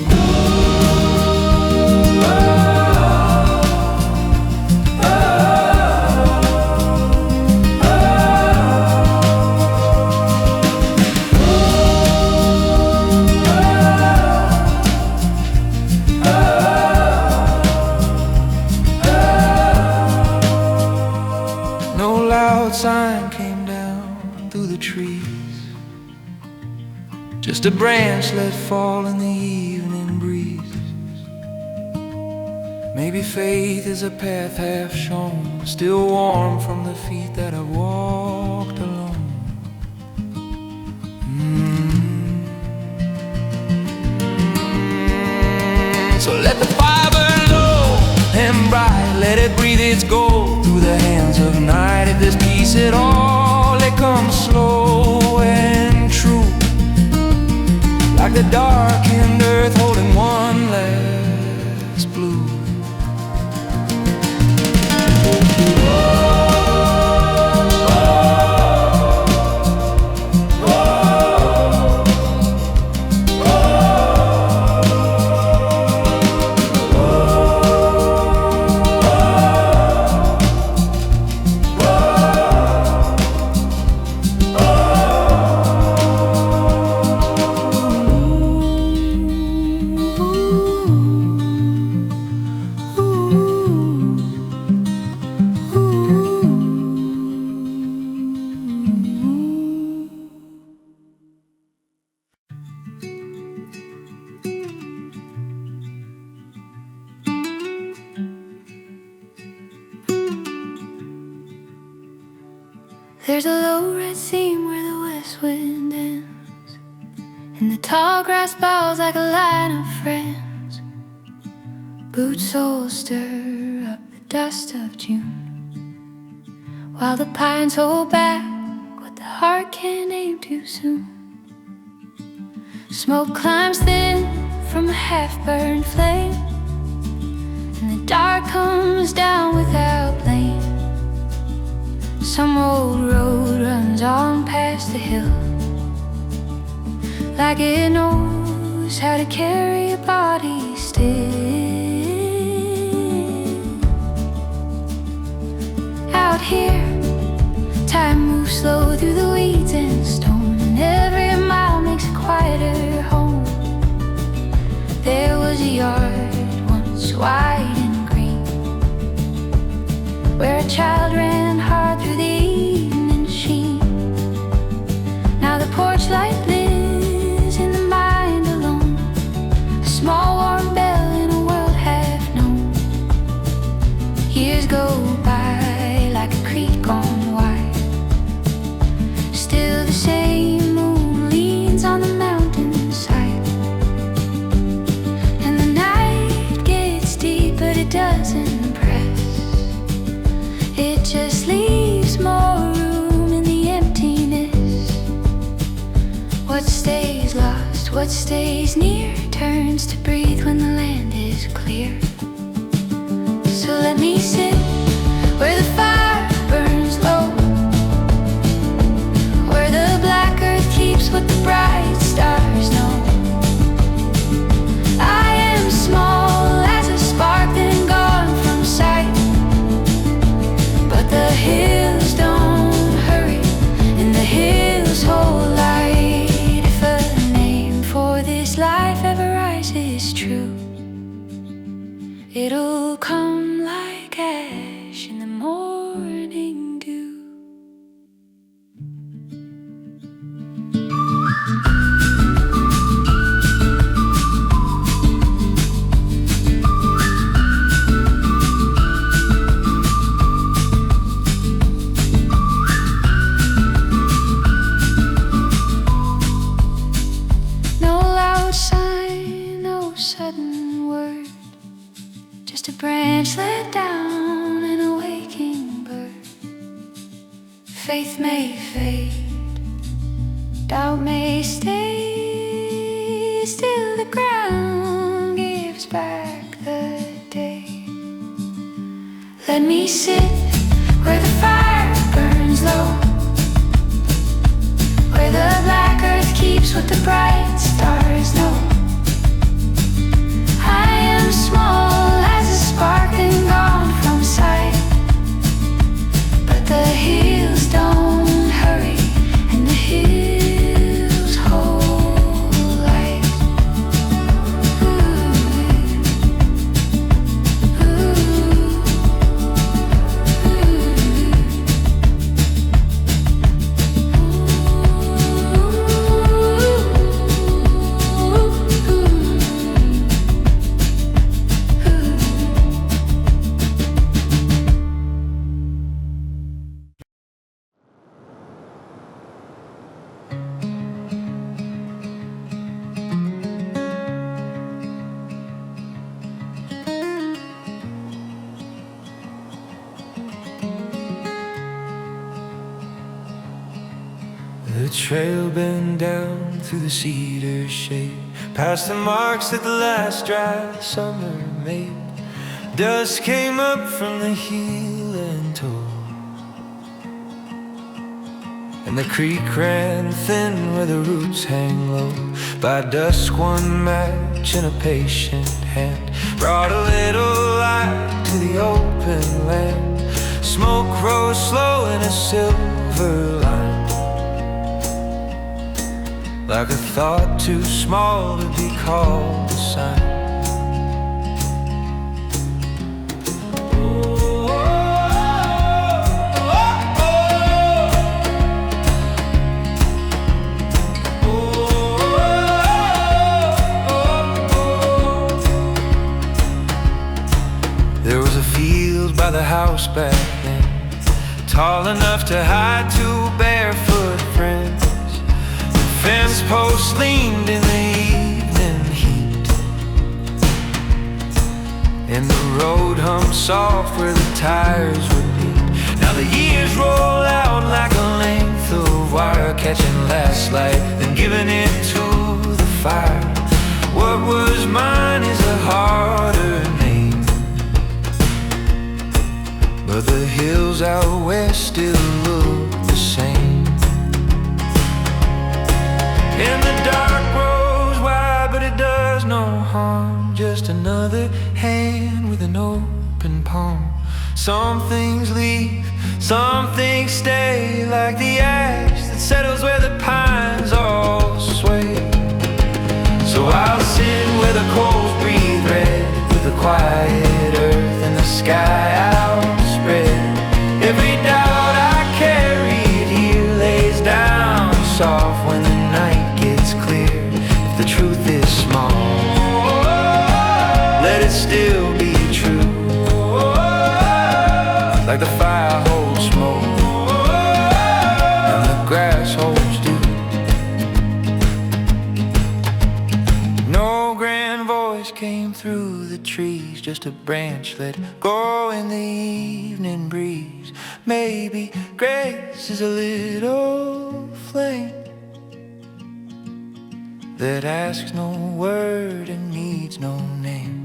just a branch let fall in the evening breeze. Maybe faith is a path half shown, still warm from the feet that have walked alone. So let the fire burn low and bright, let it breathe its gold through the hands of night. If there's peace at all, it comes slow and true, like the darkened earth holding one last blue. There's a low red seam where the west wind ends, and the tall grass bows like a line of friends. Boot soles stir up the dust of June, while the pines hold back what the heart can't aim too soon. Smoke climbs thin from a half-burned flame, and the dark comes down without blame. Some old road runs on past the hill, like it knows how to carry a body still. Out here, time moves slow through the weeds and stone, and every mile makes a quieter home. There was a yard once wide and green, where a child ran hard through the evening sheen. Now the porch light lives in the mind alone, a small warm bell in a world half known. Years go by like a creek gone wide, still the same moon leans on the mountainside. And the night gets deep, but it doesn't press. It just leaves more room in the emptiness. What stays lost, what stays near, turns to breathe when the land is clear. So let me sit where the fire burns low, where the black earth keeps what the bright stars know. I am small as a spark then gone from sight, but the hills don't hurry, and the hills hold light. If a name for this life ever rises true, it'll come like ash in the morning dew. No loud sign, no sudden word, just a branch let down and a waking bird. Faith may fade, doubt may stay, still the ground gives back the day. Let me sit where the fire burns low, where the black earth keeps what the bright stars know. I am small as a spark then gone from sight, but the hills don't hurry, and the hills hold light. Ooh, ooh, ooh. trail bent down through the cedar shade, past the marks that the last dry summer made. Dust came up from the heel and toe, and the creek ran thin where the roots hang low. By dusk one match in a patient hand brought a little light to the open land. Smoke rose slow in a silver line, like a thought too small to be called a sign. There was a field by the house back then, tall enough to hide two barefoot friends. The fence posts leaned in the evening heat, and the road hummed soft where the tires would beat. Now the years roll out like a length of wire, catching last light, then giving it to the fire. What was mine is a harder name, but the hills out west still look the same. And the dark grows wide, but it does no harm. Just another hand with an open palm. Some things leave, some things stay, like the ash that settles where the pines all sway. So I'll sit where the coals breathe red, with the quiet earth and the sky outspread. Every doubt I carried here lays down soft when the night gets clear. If the truth is small, let it still be true. Like the fire holds smoke and the grass holds dew. No grand voice came through the trees, just a branch let go in the evening breeze. Maybe grace is a little flame that asks no word and needs no name.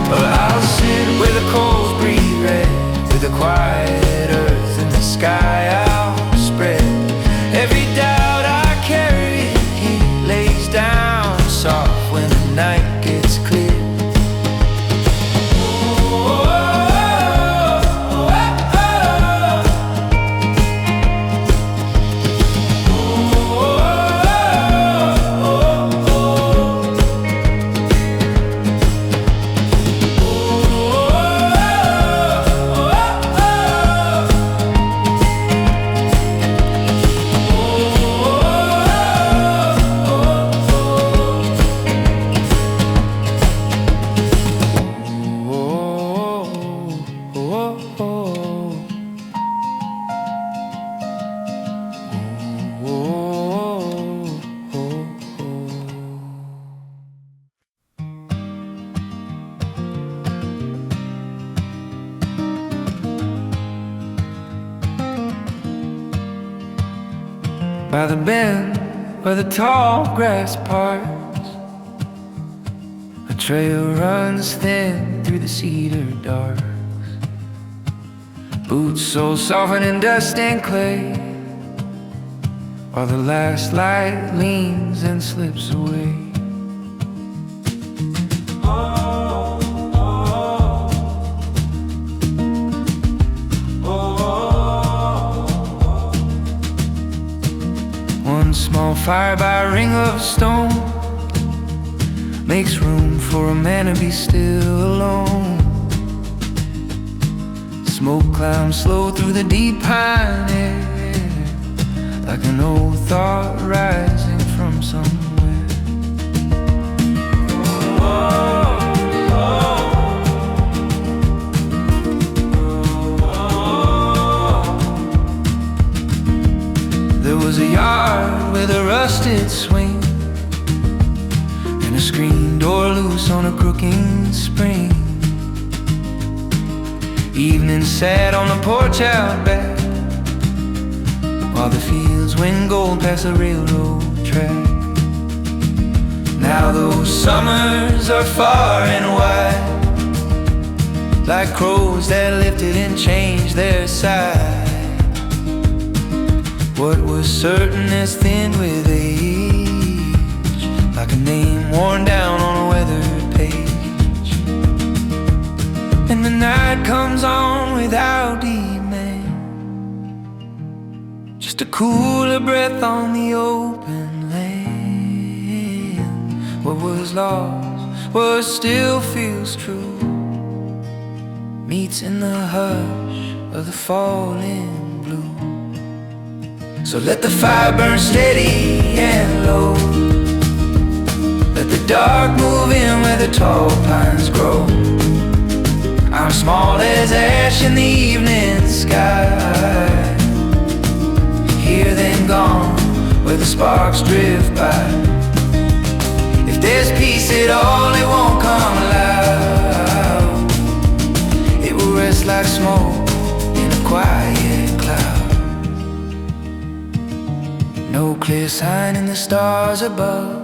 But I'll sit where the coals breathe red, with the quiet earth and the sky outspread. Every doubt I carry here lays down soft when the night gets clear. By the bend where the tall grass parts, a trail runs thin through the cedar darks. Boots so softened in dust and clay, while the last light leans and slips away. One small fire by a ring of stone makes room for a man to be still alone. Smoke climbs slow through the deep pine air, like an old thought rising from somewhere. There was a yard with a rusted swing and a screen door loose on a crooking spring. Evening sat on the porch out back, while the fields win gold past the railroad track. Now those summers are far and wide, like crows that lifted and changed their side. What was certain has thinned with age, like a name worn down on a weathered page. And the night comes on without demand, just a cooler breath on the open land. What was lost, what still feels true, meets in the hush of the falling blue. So let the fire burn steady and low, let the dark move in where the tall pines grow. I'm small as ash in the evening sky, here then gone where the sparks drift by. If there's peace at all, it won't come loud, it will rest like smoke in a quiet cloud. No clear sign in the stars above,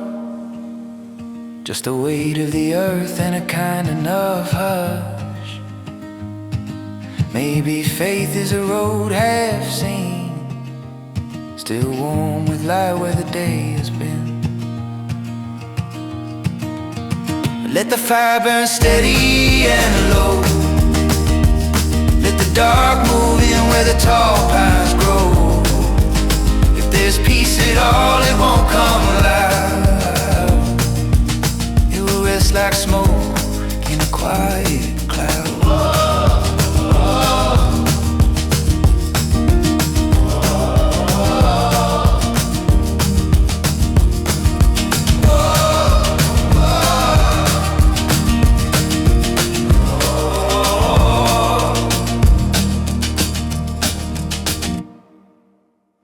just the weight of the earth and a kind enough hush. Maybe faith is a road half seen, still warm with light where the day has been. Let the fire burn steady and low, let the dark move in where the tall pines grow.